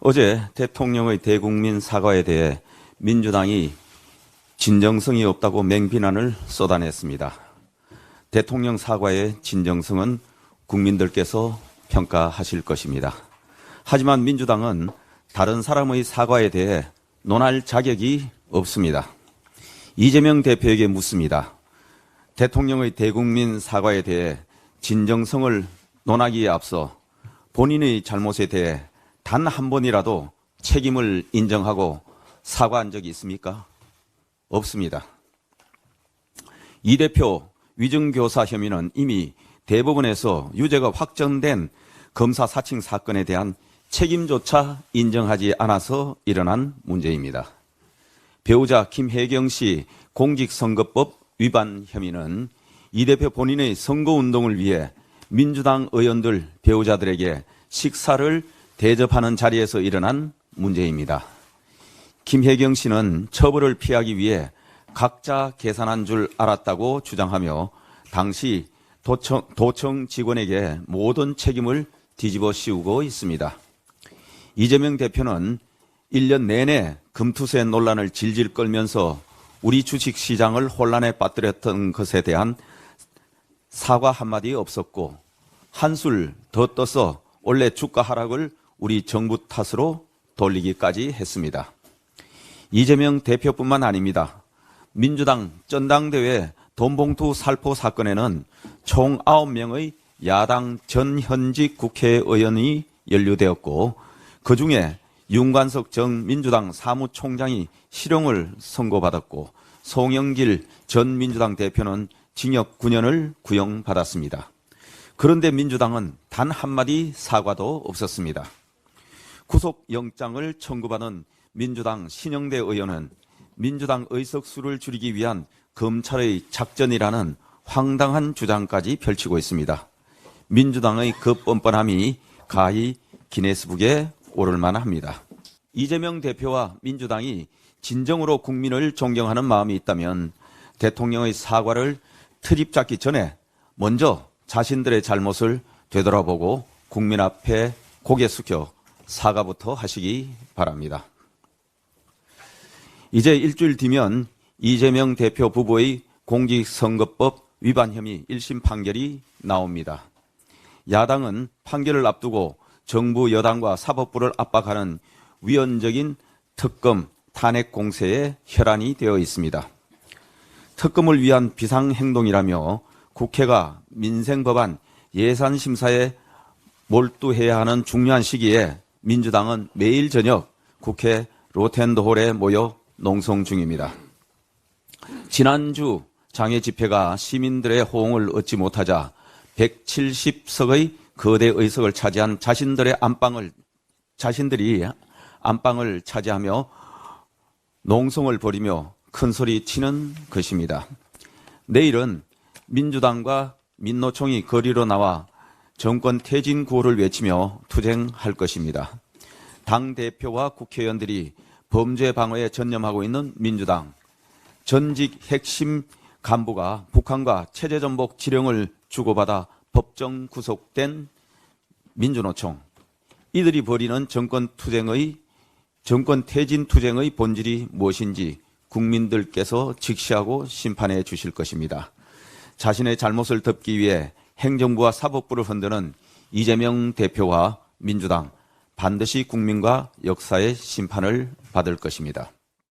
어제 대통령의 대국민 사과에 대해 민주당이 진정성이 없다고 맹비난을 쏟아냈습니다. 대통령 사과의 진정성은 국민들께서 평가하실 것입니다. 하지만 민주당은 다른 사람의 사과에 대해 논할 자격이 없습니다. 이재명 대표에게 묻습니다. 대통령의 대국민 사과에 대해 진정성을 논하기에 앞서 본인의 잘못에 대해 단 한 번이라도 책임을 인정하고 사과한 적이 있습니까? 없습니다. 이 대표 위증교사 혐의는 이미 대법원에서 유죄가 확정된 검사 사칭 사건에 대한 책임조차 인정하지 않아서 일어난 문제입니다. 배우자 김혜경 씨 공직선거법 위반 혐의는 이 대표 본인의 선거운동을 위해 민주당 의원들 배우자들에게 식사를 대접하는 자리에서 일어난 문제입니다. 김혜경 씨는 처벌을 피하기 위해 각자 계산한 줄 알았다고 주장하며 당시 도청 직원에게 모든 책임을 뒤집어 씌우고 있습니다. 이재명 대표는 1년 내내 금투세 논란을 질질 끌면서 우리 주식시장을 혼란에 빠뜨렸던 것에 대한 사과 한마디 없었고 한술 더 떠서 원래 주가 하락을 우리 정부 탓으로 돌리기까지 했습니다. 이재명 대표뿐만 아닙니다. 민주당 전당대회 돈봉투 살포 사건에는 총 9명의 야당 전현직 국회의원이 연루되었고 그중에 윤관석 전 민주당 사무총장이 실형을 선고받았고 송영길 전 민주당 대표는 징역 9년을 구형받았습니다. 그런데 민주당은 단 한마디 사과도 없었습니다. 구속영장을 청구받은 민주당 신영대 의원은 민주당 의석수를 줄이기 위한 검찰의 작전이라는 황당한 주장까지 펼치고 있습니다. 민주당의 그 뻔뻔함이 가히 기네스북에 오를 만합니다. 이재명 대표와 민주당이 진정으로 국민을 존경하는 마음이 있다면 대통령의 사과를 트집 잡기 전에 먼저 자신들의 잘못을 되돌아보고 국민 앞에 고개 숙여 사과부터 하시기 바랍니다. 이제 일주일 뒤면 이재명 대표 부부의 공직선거법 위반 혐의 1심 판결이 나옵니다. 야당은 판결을 앞두고 정부 여당과 사법부를 압박하는 위헌적인 특검 탄핵 공세에 혈안이 되어 있습니다. 특검을 위한 비상행동이라며 국회가 민생법안 예산심사에 몰두해야 하는 중요한 시기에 민주당은 매일 저녁 국회 로텐더홀에 모여 농성 중입니다. 지난주 장애 집회가 시민들의 호응을 얻지 못하자 170석의 거대 의석을 차지한 자신들이 안방을 차지하며 농성을 벌이며 큰소리 치는 것입니다. 내일은 민주당과 민노총이 거리로 나와 정권 퇴진 구호를 외치며 투쟁할 것입니다. 당대표와 국회의원들이 범죄 방어에 전념하고 있는 민주당, 전직 핵심 간부가 북한과 체제전복 지령을 주고받아 법정 구속된 민주노총, 이들이 벌이는 정권 퇴진 투쟁의 본질이 무엇인지 국민들께서 직시하고 심판해 주실 것입니다. 자신의 잘못을 덮기 위해 행정부와 사법부를 흔드는 이재명 대표와 민주당 반드시 국민과 역사의 심판을 받을 것입니다.